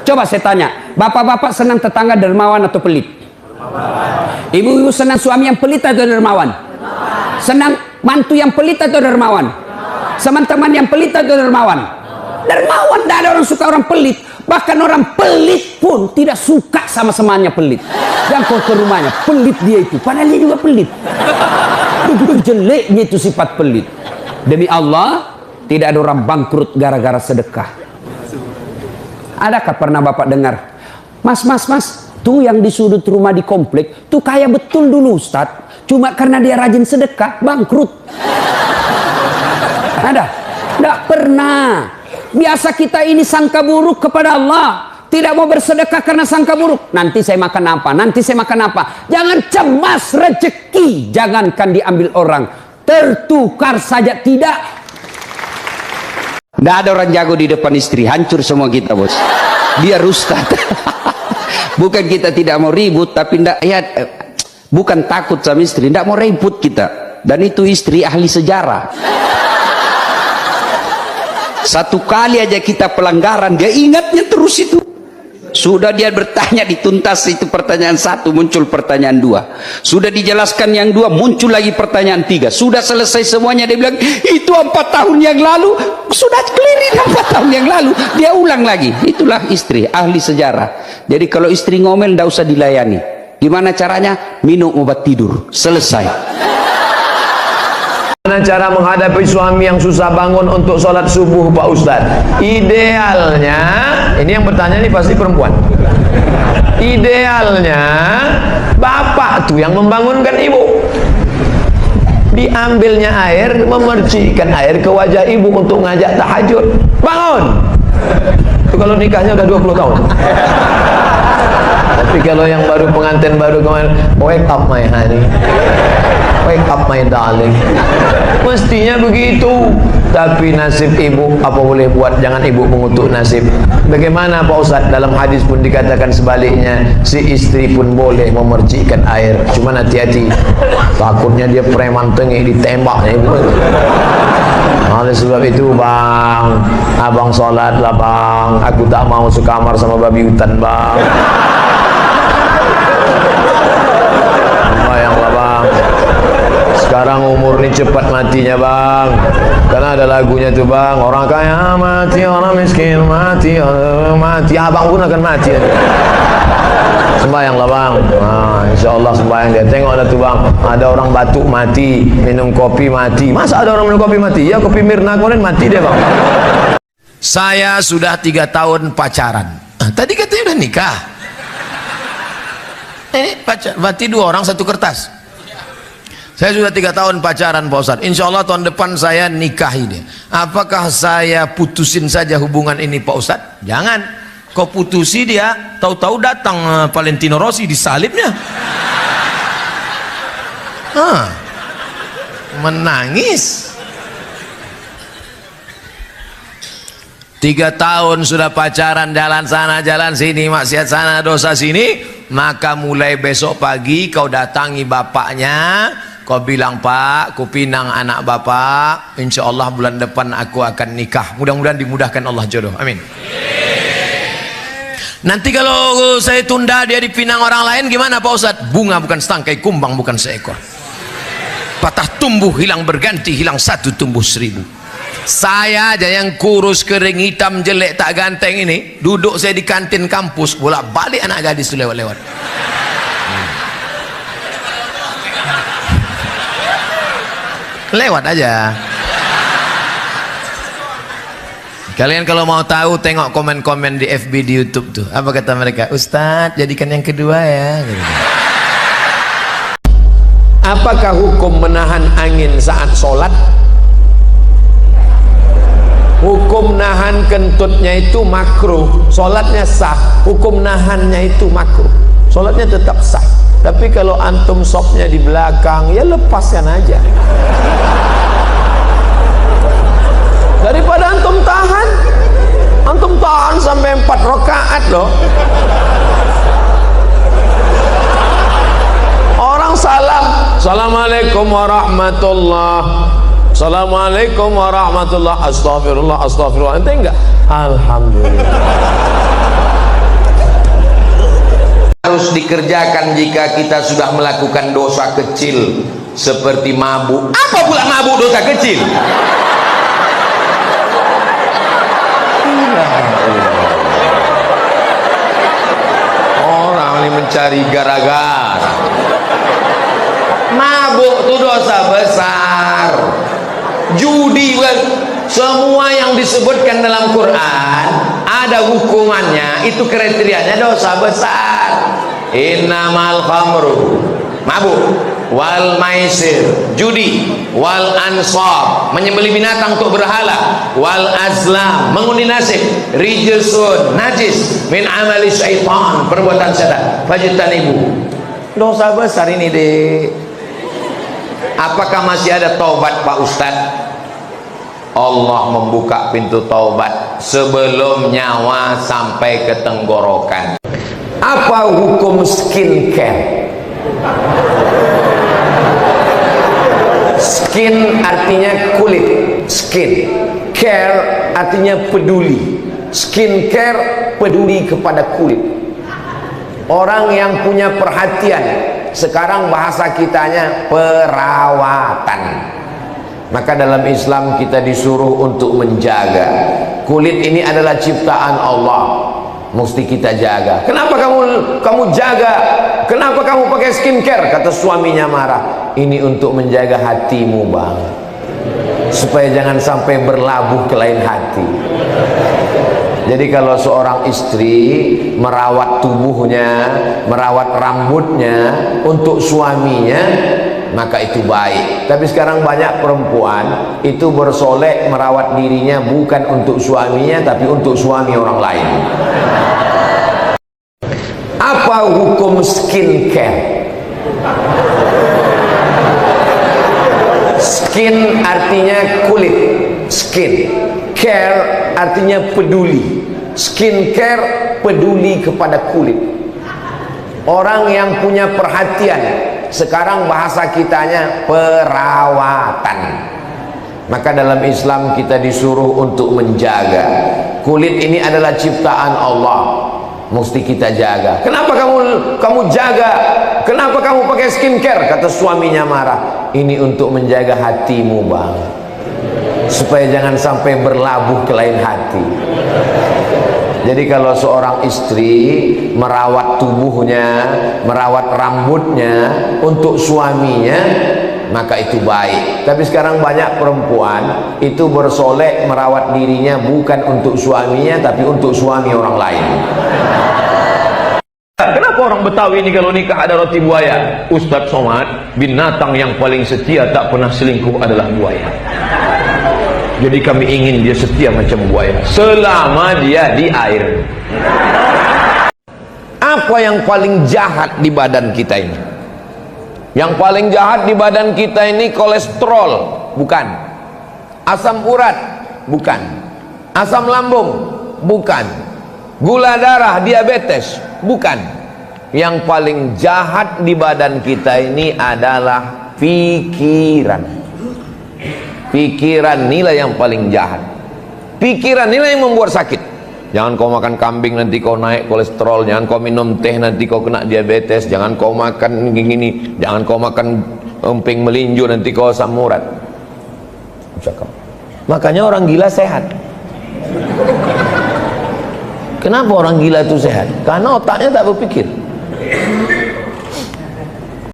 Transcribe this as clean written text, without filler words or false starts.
Coba saya tanya, bapak-bapak senang tetangga dermawan atau pelit? Ibu-ibu senang suami yang pelit atau dermawan? Senang mantu yang pelit atau dermawan? Teman-teman yang pelit atau dermawan? Dermawan, tidak ada orang suka orang pelit. Bahkan orang pelit pun tidak suka sama semuanya pelit. Dan kau ke rumahnya, pelit dia itu, padahal dia juga pelit. Begitu jeleknya itu sifat pelit. Demi Allah, tidak ada orang bangkrut gara-gara sedekah. Adakah pernah bapak dengar, mas, tuh yang di sudut rumah di komplek, tuh kaya betul dulu Ustadz, cuma karena dia rajin sedekah, bangkrut. Ada? Tidak pernah. Biasa kita ini sangka buruk kepada Allah. Tidak mau bersedekah karena sangka buruk. Nanti saya makan apa? Nanti saya makan apa? Jangan cemas rezeki. Jangankan diambil orang. Tertukar saja tidak. Tidak ada orang jago di depan istri. Hancur semua kita, bos. Dia ustad. Bukan kita tidak mau ribut, tapi tidak, ya, bukan takut sama istri. Tidak mau ribut kita. Dan itu istri ahli sejarah. Satu kali aja kita pelanggaran, dia ingatnya terus itu. Sudah dia bertanya, dituntas itu pertanyaan satu, muncul pertanyaan dua. Sudah dijelaskan yang dua, muncul lagi pertanyaan tiga. Sudah selesai semuanya, dia bilang, itu 4 tahun yang lalu. Sudah clear 4 tahun yang lalu. Dia ulang lagi. Itulah istri, ahli sejarah. Jadi kalau istri ngomel, tidak usah dilayani. Gimana caranya? Minum obat tidur. Selesai. Bagaimana cara menghadapi suami yang susah bangun untuk sholat subuh, Pak Ustadz? Idealnya, ini yang bertanya ini pasti perempuan. Idealnya, bapak tuh yang membangunkan ibu. Diambilnya air, memercikkan air ke wajah ibu untuk ngajak tahajud. Bangun! Itu kalau nikahnya udah 20 tahun. Tapi kalau yang baru pengantin baru kemarin, wake up my honey, wake up my darling, mestinya begitu. Tapi nasib ibu apa boleh buat, jangan ibu mengutuk nasib. Bagaimana Pak Ustadz? Dalam hadis pun dikatakan sebaliknya, si istri pun boleh memercikkan air, cuma hati-hati, takutnya dia preman tengik ditembak ibu. Oleh sebab itu bang, abang sholat lah bang, aku tak mau sekamar sama babi hutan bang. Bayanglah bang, sekarang umur ini cepat matinya bang, karena ada lagunya tuh bang, orang kaya mati, orang miskin mati, mati, abang pun akan mati. Sembayanglah bang, nah, insya Allah sembayang dia. Tengok ada tuh bang, ada orang batuk mati, minum kopi mati. Masa ada orang minum kopi mati? Ya kopi Mirna kemarin mati dia bang. Saya sudah 3 tahun pacaran. Tadi katanya udah nikah. Pacar, berarti 2 orang 1 kertas. Saya sudah 3 tahun pacaran Pak Ustadz. Insya Allah tahun depan saya nikahi dia. Apakah saya putusin saja hubungan ini Pak Ustadz? Jangan. Kau putusi dia, tahu-tahu datang Valentino Rossi disalibnya. Menangis. 3 tahun sudah pacaran, jalan sana jalan sini, maksiat sana dosa sini. Maka mulai besok pagi kau datangi bapaknya, kau bilang, Pak, ku pinang anak bapak, insya Allah bulan depan aku akan nikah. Mudah-mudahan dimudahkan Allah jodoh, amin. Nanti kalau saya tunda dia dipinang orang lain gimana Pak Ustadz? Bunga bukan setangkai, kumbang bukan seekor. Patah tumbuh hilang berganti, hilang 1 tumbuh 1000. Saya aja yang kurus kering hitam jelek tak ganteng ini, duduk saya di kantin kampus, bolak balik anak gadis itu lewat-lewat. Lewat aja. Kalian kalau mau tahu tengok komen-komen di FB di YouTube tuh. Apa kata mereka? Ustadz jadikan yang kedua ya. Apakah hukum menahan angin saat sholat? Hukum nahan kentutnya itu makruh, sholatnya sah. Hukum nahannya itu makruh, sholatnya tetap sah. Tapi kalau antum sopnya di belakang, ya lepaskan aja. Daripada antum tahan sampai 4 rakaat loh. Orang salam, assalamualaikum warahmatullah, assalamualaikum warahmatullah, astagfirullah, astagfirullah. Ente enggak? Alhamdulillah. harus dikerjakan jika kita sudah melakukan dosa kecil seperti mabuk? Apa pula mabuk dosa kecil? Orang ini mencari gara-gara. Mabuk itu dosa besar. Judi, semua yang disebutkan dalam Quran ada hukumannya, itu kriterianya dosa besar. Innamal khamru, mabuk, wal maisir, judi, wal ansab, menyembelih binatang untuk berhala, wal azlam, mengundi nasib, rijsun, najis, min amali syaitan, perbuatan setan, fajtanibu. Dosa besar ini deh. Apakah masih ada taubat Pak Ustaz? Allah membuka pintu taubat sebelum nyawa sampai ke tenggorokan. Apa hukum skincare? Skin artinya kulit, skin. Care artinya peduli. Skincare peduli kepada kulit. Orang yang punya perhatian. Sekarang bahasa kitanya perawatan. Maka dalam Islam kita disuruh untuk menjaga. Kulit ini adalah ciptaan Allah, mesti kita jaga. Kenapa kamu jaga? Kenapa kamu pakai skincare? Kata suaminya marah. Ini untuk menjaga hatimu, bang, supaya jangan sampai berlabuh ke lain hati. Jadi kalau seorang istri merawat tubuhnya, merawat rambutnya untuk suaminya, maka itu baik. Tapi sekarang banyak perempuan itu bersolek merawat dirinya bukan untuk suaminya, tapi untuk suami orang lain. Apa hukum skincare? Skin artinya kulit, skin. Care artinya peduli. Skincare peduli kepada kulit. Orang yang punya perhatian. Sekarang bahasa kitanya perawatan. Maka dalam Islam kita disuruh untuk menjaga. Kulit ini adalah ciptaan Allah, mesti kita jaga. Kenapa kamu jaga? Kenapa kamu pakai skincare? Kata suaminya marah. Ini untuk menjaga hatimu, bang, supaya jangan sampai berlabuh ke lain hati. Jadi kalau seorang istri merawat tubuhnya, merawat rambutnya untuk suaminya, maka itu baik. Tapi sekarang banyak perempuan itu bersolek merawat dirinya bukan untuk suaminya, tapi untuk suami orang lain. Kenapa orang Betawi ini kalau nikah ada roti buaya? Ustadz Somad, binatang yang paling setia tak pernah selingkuh adalah buaya. Jadi kami ingin dia setia macam buaya selama dia di air. Apa yang paling jahat di badan kita ini? Yang paling jahat di badan kita ini kolesterol, bukan. Asam urat, bukan. Asam lambung, bukan. Gula darah, diabetes, bukan. Yang paling jahat di badan kita ini adalah pikiran. Pikiran inilah yang paling jahat. Pikiran inilah yang membuat sakit. Jangan kau makan kambing nanti kau naik kolesterol. Jangan kau minum teh nanti kau kena diabetes. Jangan kau makan gini. Jangan kau makan emping melinjo nanti kau asam urat. Makanya orang gila sehat. Kenapa orang gila itu sehat? Karena otaknya tak berpikir.